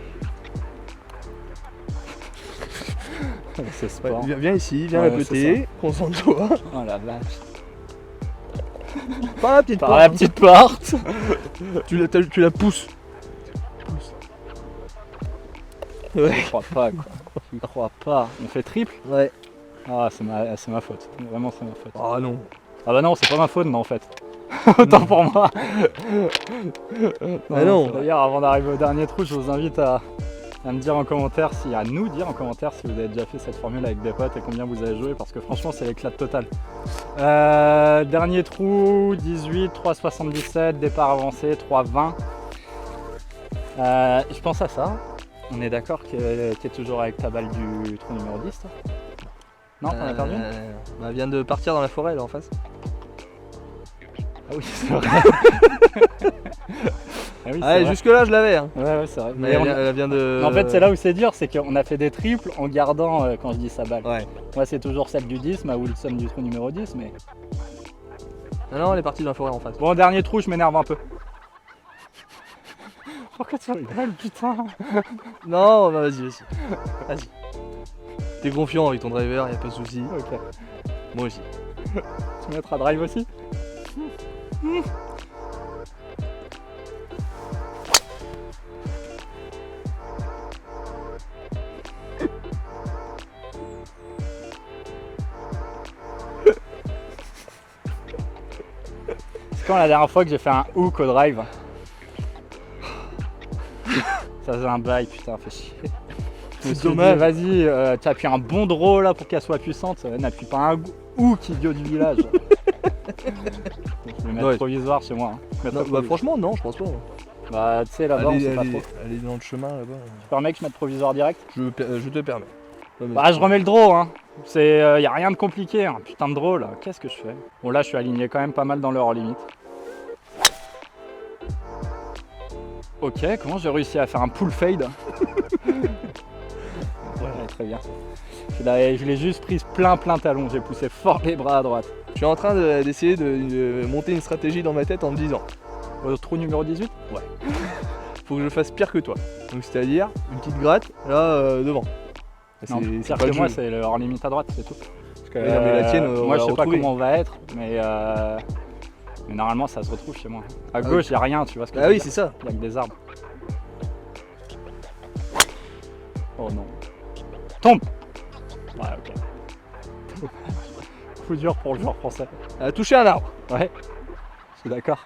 C'est sport. Ouais, viens ici, viens Ouais, à côté, concentre-toi. Oh la vache. Par la petite Par porte. la petite porte. Tu la pousses. Ouais. Je crois pas, quoi. Je crois pas. On fait triple? Ouais. Ah, c'est ma faute. Vraiment, c'est ma faute. Oh non. Ah bah non, c'est pas ma faute, non, en fait. Autant pour moi. non. D'ailleurs, avant d'arriver au dernier trou, je vous invite à me dire en commentaire, à nous dire en commentaire si vous avez déjà fait cette formule avec des potes et combien vous avez joué, parce que franchement, c'est l'éclat total. Dernier trou, 18, 3,77, départ avancé, 3,20. Je pense à ça. On est d'accord que tu es toujours avec ta balle du trou numéro 10, toi? Non, t'en as perdu une? Bah, vient de partir dans la forêt là en face. Ah oui, c'est vrai. Ah oui, Allez, jusque là je l'avais. Hein. Ouais, c'est vrai. Mais elle vient de. En fait, c'est là où c'est dur, c'est qu'on a fait des triples en gardant, quand je dis sa balle. Ouais. Moi, c'est toujours celle du 10, ma Wilson du trou numéro 10, mais. Non, elle est partie dans la forêt en face. Bon, dernier trou, je m'énerve un peu. Pourquoi tu rigoles, putain? Non, bah vas-y. Vas-y. T'es confiant avec ton driver, y'a pas de soucis. Ok. Moi aussi. Tu mettras drive aussi? C'est quand la dernière fois que j'ai fait un hook au drive? Ça faisait un bail, putain, fait chier. C'est dommage. Vas-y, tu appuies un bon draw là pour qu'elle soit puissante. N'appuie pas un hook, idiot du village. Je vais mettre Ouais. provisoire chez moi. Hein. Non, bah franchement, non, je pense pas. Bah, tu sais, là-bas, on sait pas trop. Elle est dans le chemin là-bas. Tu permets que je mette provisoire direct? Je te permets. Ouais, mais Bah, je remets le draw, hein. C'est, y a rien de compliqué, hein. Putain de draw là. Qu'est-ce que je fais? Bon, là, je suis aligné quand même pas mal dans l'heure limite. Ok, comment j'ai réussi à faire un pull fade? Ouais, très bien. Je l'ai juste prise plein talon, j'ai poussé fort les bras à droite. Je suis en train d'essayer de monter une stratégie dans ma tête en me disant Au trou numéro 18? Ouais. Faut que je fasse pire que toi. Donc c'est-à-dire une petite gratte là devant. Non, C'est pire pas que le moi, jeu. c'est le hors limite à droite, c'est tout. Parce que, Oui, non, mais la tienne, on moi, va je sais la pas retrouver. comment on va être, mais normalement, ça se retrouve chez moi. À Ah gauche, oui. y a rien, tu vois ce que Ah je veux oui, dire. c'est ça. Il y a que des arbres. Oh non. Tombe! Ouais, ok. Coup dur pour le joueur français. Elle a touché un arbre. Ouais, je suis d'accord.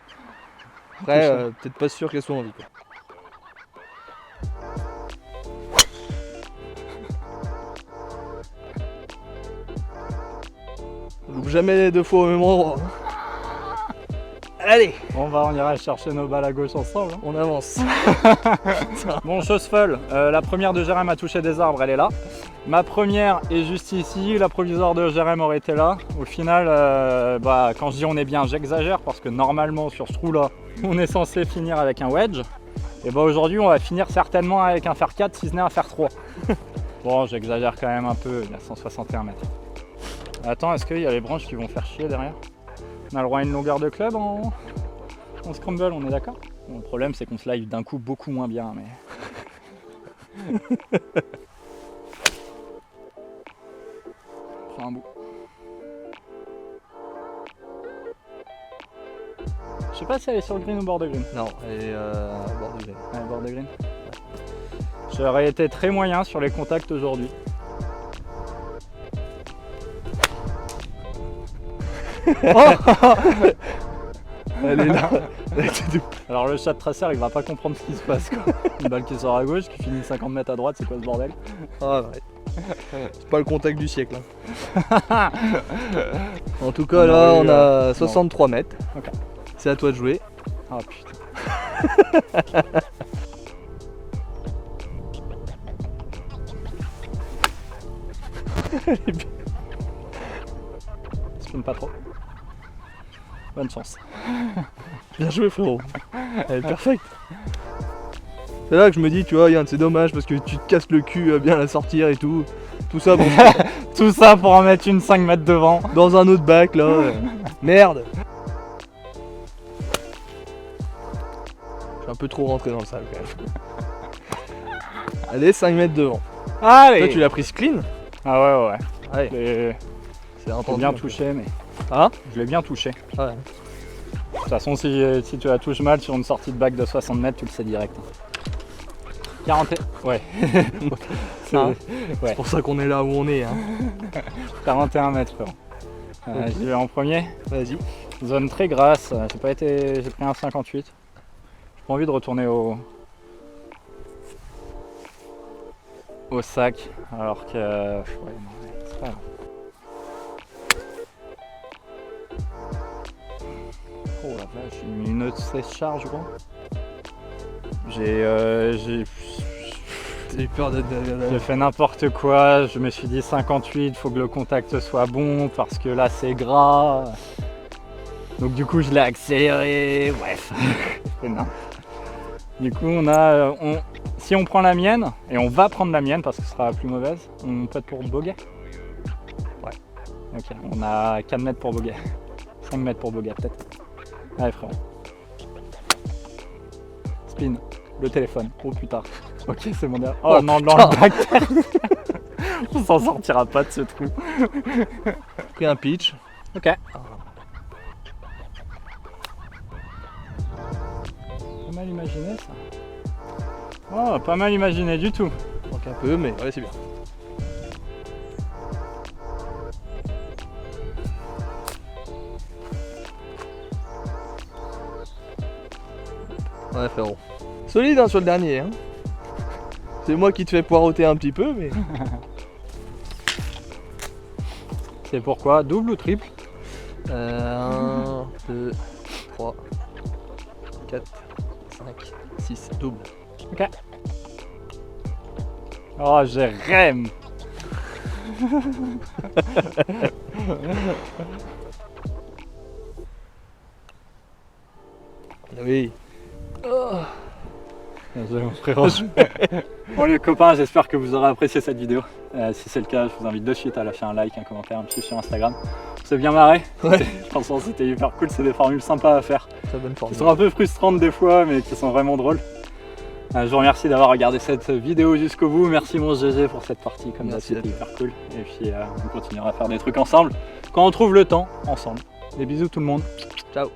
Après, Touché. peut-être pas sûr qu'elle soit en vie. Quoi. On loupe jamais deux fois au même endroit. Allez, Bon, on ira chercher nos balles à gauche ensemble. hein. on avance. Bon, chose folle, la première de Jérém a touché des arbres, elle est là. Ma première est juste ici, la provisoire de Jérém aurait été là. Au final, quand je dis on est bien, j'exagère parce que normalement sur ce trou-là, on est censé finir avec un wedge. Et bah aujourd'hui, on va finir certainement avec un fer 4, si ce n'est un fer 3. Bon, j'exagère quand même un peu, il y a 161 mètres. Attends, est-ce qu'il y a les branches qui vont faire chier derrière? On a le droit à une longueur de club On scramble, on est d'accord? Bon, le problème c'est qu'on se live d'un coup beaucoup moins bien, mais... Prends un bout. Je sais pas si elle est sur le green ou bord de green. Non, elle est bord de green. Ouais, bord de green. J'aurais été très moyen sur les contacts aujourd'hui. Elle est là. Alors le chat tracer il va pas comprendre ce qui se passe quoi. Une balle qui sort à gauche, qui finit 50 mètres à droite, c'est quoi ce bordel? Ah ouais. C'est pas le contact du siècle. Hein. En tout cas là on a 63 mètres. Ok. C'est à toi de jouer. Ah putain. Spin pas trop. Bonne chance. Bien joué frérot. Elle est parfaite. C'est là que je me dis, tu vois, Yann, c'est dommage parce que tu te casses le cul à bien la sortir et tout. Tout ça, bon, Tout ça pour en mettre une 5 mètres devant. dans un autre bac là. Merde. Je suis un peu trop rentré dans le sable quand même. Allez, 5 mètres devant. Allez. Toi, tu l'as prise clean. Ah ouais ouais. Ouais, Je c'est l'ai entendu. bien touché mais... Hein? Je l'ai bien touché. Ouais. De toute façon si tu la touches mal sur une sortie de bac de 60 mètres, tu le sais direct. 40... Ouais. C'est Hein? ouais. C'est pour ça qu'on est là où on est. Hein. 41 mètres frérot. J'y vais en premier. Vas-y. Zone très grasse, j'ai pris un 58. J'ai pas envie de retourner au sac alors que... ouais, non, c'est pas grave. Oh la vache, j'ai mis une 16 charge gros. J'ai eu peur de... J'ai fait n'importe quoi, je me suis dit 58, faut que le contact soit bon parce que là c'est gras. Donc du coup je l'ai accéléré, bref. Non. Du coup si on prend la mienne, et on va prendre la mienne parce que ce sera la plus mauvaise, on peut être pour bogey. Ouais. Ok, on a 4 mètres pour bogey. 5 mètres pour bogey peut-être. Allez frérot. Spin, le téléphone, oh putain. Ok c'est mon dernier. Oh, non, dans le bac. On s'en sortira pas de ce trou. Pris un pitch. Ok. Pas mal imaginé ça. Oh, pas mal imaginé du tout. Manque un peu, mais ouais, c'est bien. Ouais, frérot. Solide hein, sur le dernier. Hein. C'est moi qui te fais poireauter un petit peu, mais. C'est pourquoi? Double ou triple? 1, 2, 3, 4, 5, 6, double. Ok. Oh, je rêve. Oui. Bon les copains, j'espère que vous aurez apprécié cette vidéo. Si c'est le cas, je vous invite de suite à lâcher un like, un commentaire, un petit sur Instagram. C'est bien marré. Ouais. Franchement, c'était hyper cool, c'est des formules sympas à faire. Très bonne forme. Qui sont un peu frustrantes des fois, mais qui sont vraiment drôles. Je vous remercie d'avoir regardé cette vidéo jusqu'au bout. Merci mon GG pour cette partie, comme ça c'était hyper cool. Et puis on continuera à faire des trucs ensemble quand on trouve le temps ensemble. Des bisous tout le monde. Ciao.